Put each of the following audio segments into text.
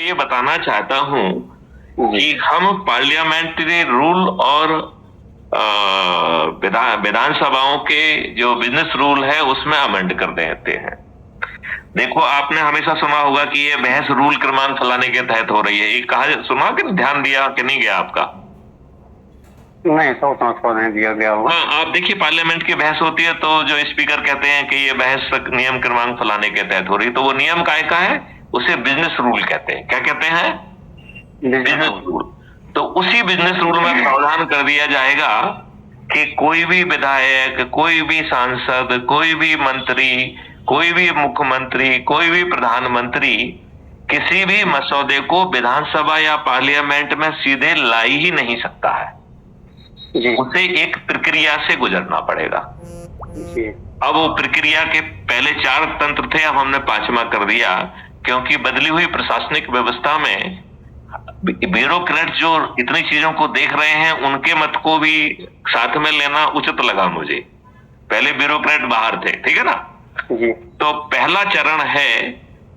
ये बताना चाहता हूँ जी। कि हम पार्लियामेंट्री रूल और विधानसभाओं के जो बिजनेस रूल है उसमें अमेंड कर देते हैं। देखो, आपने हमेशा सुना होगा कि ये बहस रूल क्रमांक फलाने के तहत हो रही है। ये कहा सुना कि ध्यान दिया कि नहीं गया आपका? नहीं, तो उतना उसको नहीं दिया गया होगा। हाँ, आप देखिए, पार्लियामेंट की बहस होती है तो जो स्पीकर कहते हैं कि ये बहस नियम क्रमांक फलाने के तहत हो रही है, तो वो नियम काय का है? उसे बिजनेस रूल कहते हैं। क्या कहते हैं? Business rule. तो उसी बिजनेस रूल में प्रावधान कर दिया जाएगा कि कोई भी विधायक, कोई भी सांसद, कोई भी मंत्री, कोई भी मुख्यमंत्री, कोई भी प्रधानमंत्री किसी भी मसौदे को विधानसभा या पार्लियामेंट में सीधे ला ही नहीं सकता है। जी। उसे एक प्रक्रिया से गुजरना पड़ेगा। जी। अब वो प्रक्रिया के पहले 4 तंत्र थे, अब हमने 5वां कर दिया, क्योंकि बदली हुई प्रशासनिक व्यवस्था में ब्यूरोक्रेट जो इतनी चीजों को देख रहे हैं, उनके मत को भी साथ में लेना उचित लगा मुझे। पहले ब्यूरोक्रेट बाहर थे, ठीक है ना? जी। तो पहला चरण है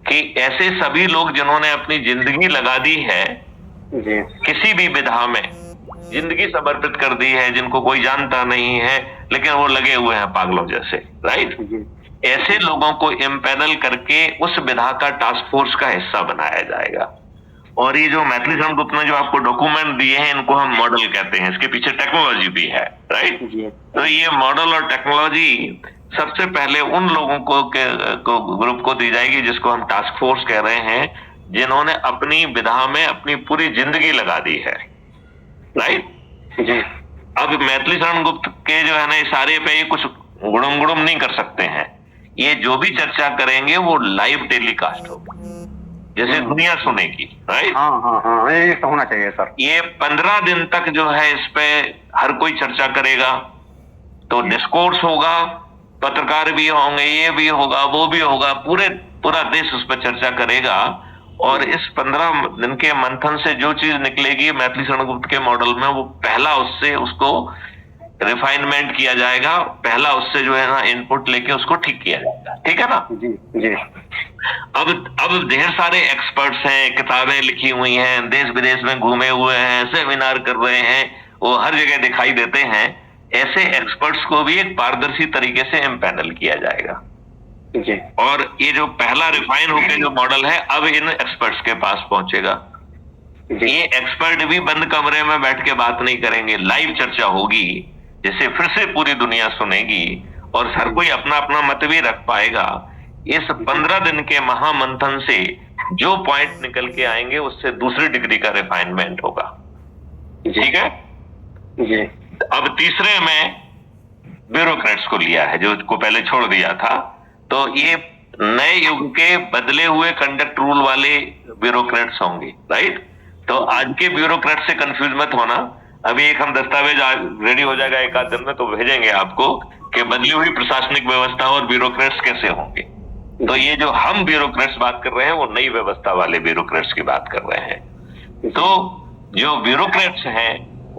कि ऐसे सभी लोग जिन्होंने अपनी जिंदगी लगा दी है जी। किसी भी विधा में, जिंदगी समर्पित कर दी है, जिनको कोई जानता नहीं है लेकिन वो लगे हुए हैं पागलों जैसे, राइट? ऐसे लोगों को इम्पैनल करके उस विधा का टास्क फोर्स का हिस्सा बनाया जाएगा। और ये जो मैथिली शरण गुप्त ने जो आपको डॉक्यूमेंट दिए हैं, इनको हम मॉडल कहते हैं। इसके पीछे टेक्नोलॉजी भी है, राइट? तो ये मॉडल और टेक्नोलॉजी सबसे पहले उन लोगों को ग्रुप को दी जाएगी जिसको हम टास्क फोर्स कह रहे हैं, जिन्होंने अपनी विधा में अपनी पूरी जिंदगी लगा दी है, राइट? जी। अब मैथिली शरण गुप्त के जो है ना इशारे पे ये कुछ गुड़म नहीं कर सकते हैं। ये जो भी चर्चा करेंगे वो लाइव टेलीकास्ट होगा, जैसे दुनिया सुनेगी, राइट? हाँ हाँ हाँ, ये तो होना चाहिए सर। ये 15 दिन तक जो है इस पे हर कोई चर्चा करेगा, तो डिस्कोर्स होगा, पत्रकार भी होंगे, ये भी होगा, वो भी होगा, पूरा देश उस पर चर्चा करेगा। और इस 15 दिन के मंथन से जो चीज निकलेगी मैथिली शरण गुप्त के मॉडल में, वो पहला उससे उसको रिफाइनमेंट किया जाएगा, पहला उससे जो है ना इनपुट लेके उसको ठीक किया जाएगा, ठीक है ना? जी। जी। अब ढेर सारे एक्सपर्ट्स हैं, किताबें लिखी हुई हैं, देश विदेश में घूमे हुए हैं, सेमिनार कर रहे हैं, वो हर जगह दिखाई देते हैं। ऐसे एक्सपर्ट्स को भी एक पारदर्शी तरीके से इम्पैनल किया जाएगा। जी। और ये जो पहला रिफाइन होकर जो मॉडल है अब इन एक्सपर्ट्स के पास पहुंचेगा। ये एक्सपर्ट भी बंद कमरे में बैठ के बात नहीं करेंगे, लाइव चर्चा होगी, जिसे फिर से पूरी दुनिया सुनेगी और हर कोई अपना अपना मत भी रख पाएगा। इस 15 दिन के महामंथन से जो पॉइंट निकल के आएंगे उससे दूसरी डिग्री का रिफाइनमेंट होगा, ठीक है? जी। अब तीसरे में ब्यूरोक्रेट्स को लिया है, जो को पहले छोड़ दिया था। तो ये नए युग के बदले हुए कंडक्ट रूल वाले ब्यूरोक्रेट्स होंगे, राइट? तो आज के ब्यूरोक्रेट से कंफ्यूज मत होना। अभी एक हम दस्तावेज रेडी हो जाएगा एक आध दिन में, तो भेजेंगे आपको कि बदली हुई प्रशासनिक व्यवस्था और ब्यूरोक्रेट्स कैसे होंगे। तो ये जो हम ब्यूरोक्रेट्स बात कर रहे हैं वो नई व्यवस्था वाले ब्यूरोक्रेट्स की बात कर रहे हैं। तो जो ब्यूरोक्रेट्स हैं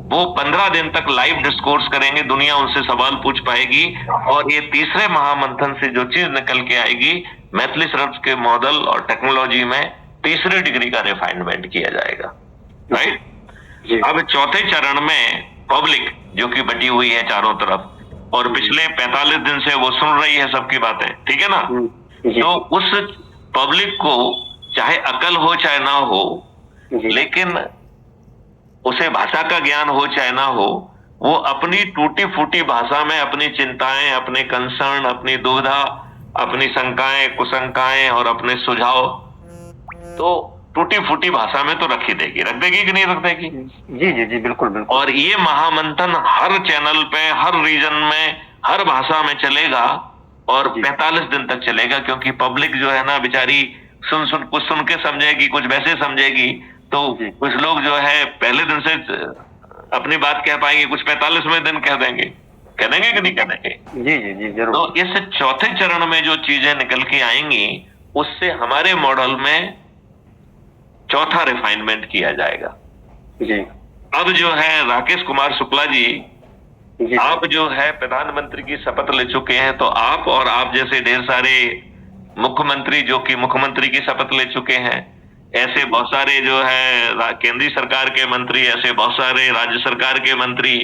वो 15 दिन तक लाइव डिस्कोर्स करेंगे, दुनिया उनसे सवाल पूछ पाएगी, और ये तीसरे महामंथन से जो चीज निकल के आएगी मैथिली शरण के मॉडल और टेक्नोलॉजी में तीसरी डिग्री का रिफाइनमेंट किया जाएगा, राइट? अब चौथे चरण में पब्लिक जो कि बटी हुई है चारों तरफ, और पिछले 45 दिन से वो सुन रही है सबकी बातें, ठीक है ना? तो उस पब्लिक को चाहे अकल हो चाहे ना हो, लेकिन उसे भाषा का ज्ञान हो चाहे ना हो, वो अपनी टूटी फूटी भाषा में अपनी चिंताएं, अपने कंसर्न, अपनी दुविधा, अपनी शंकाएं, कुशंकाएं और अपने सुझाव तो टूटी फूटी भाषा में तो रख ही देगी, रख देगी कि नहीं रख देगी? जी जी जी, बिल्कुल बिल्कुल। और ये महामंथन हर चैनल पे, हर रीजन में, हर भाषा में चलेगा और 45 दिन तक चलेगा, क्योंकि पब्लिक जो है ना बेचारी कुछ सुन के समझेगी, कुछ वैसे समझेगी। तो कुछ लोग जो है पहले दिन से अपनी बात कह पाएंगे, कुछ 45वें दिन कह देंगे कि नहीं कह देंगे? जी जी जी, जरूर। तो इस चौथे चरण में जो चीजें निकल के आएंगी उससे हमारे मॉडल में चौथा रिफाइनमेंट किया जाएगा। जी। अब जो है राकेश कुमार शुक्ला जी, आप जो है प्रधानमंत्री की शपथ ले चुके हैं, तो आप और आप जैसे ढेर सारे मुख्यमंत्री जो कि मुख्यमंत्री की शपथ ले चुके हैं, ऐसे बहुत सारे जो है केंद्रीय सरकार के मंत्री, ऐसे बहुत सारे राज्य सरकार के मंत्री,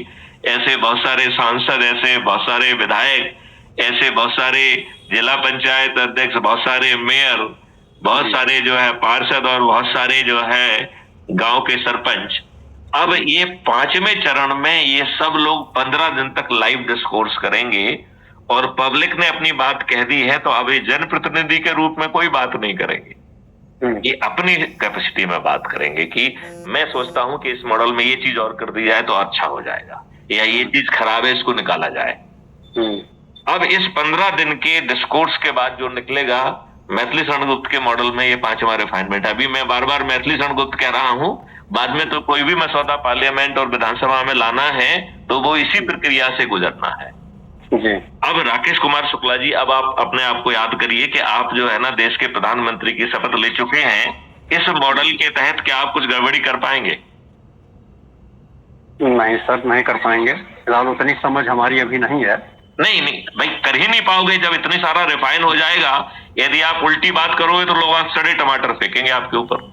ऐसे बहुत सारे सांसद, ऐसे बहुत सारे विधायक, ऐसे बहुत सारे जिला पंचायत अध्यक्ष, बहुत सारे मेयर, बहुत सारे जो है पार्षद और बहुत सारे जो है गांव के सरपंच। अब ये 5वें चरण में ये सब लोग 15 दिन तक लाइव डिस्कोर्स करेंगे और पब्लिक ने अपनी बात कह दी है तो अब ये जनप्रतिनिधि के रूप में कोई बात नहीं करेंगे, ये अपनी कैपेसिटी में बात करेंगे कि मैं सोचता हूं कि इस मॉडल में ये चीज और कर दी जाए तो अच्छा हो जाएगा, या ये चीज खराब है इसको निकाला जाए। अब इस 15 दिन के डिस्कोर्स के बाद जो निकलेगा मैथिली शरण गुप्त के मॉडल में, ये 5वां रिफाइनमेंट। अभी मैं बार बार मैथिली शरण गुप्त कह रहा हूं, बाद में तो कोई भी मसौदा पार्लियामेंट और विधानसभा में लाना है तो वो इसी प्रक्रिया से गुजरना है जी। अब राकेश कुमार शुक्ला जी, अब आप अपने आप को याद करिए कि आप जो है ना देश के प्रधानमंत्री की शपथ ले चुके हैं। इस मॉडल के तहत क्या आप कुछ गड़बड़ी कर पाएंगे? नहीं सर, नहीं कर पाएंगे, फिलहाल उतनी समझ हमारी अभी नहीं है। नहीं नहीं भाई, कर ही नहीं पाओगे जब इतनी सारा रिफाइन हो जाएगा। यदि आप उल्टी बात करोगे तो लोग सड़े टमाटर फेंकेंगे आपके ऊपर।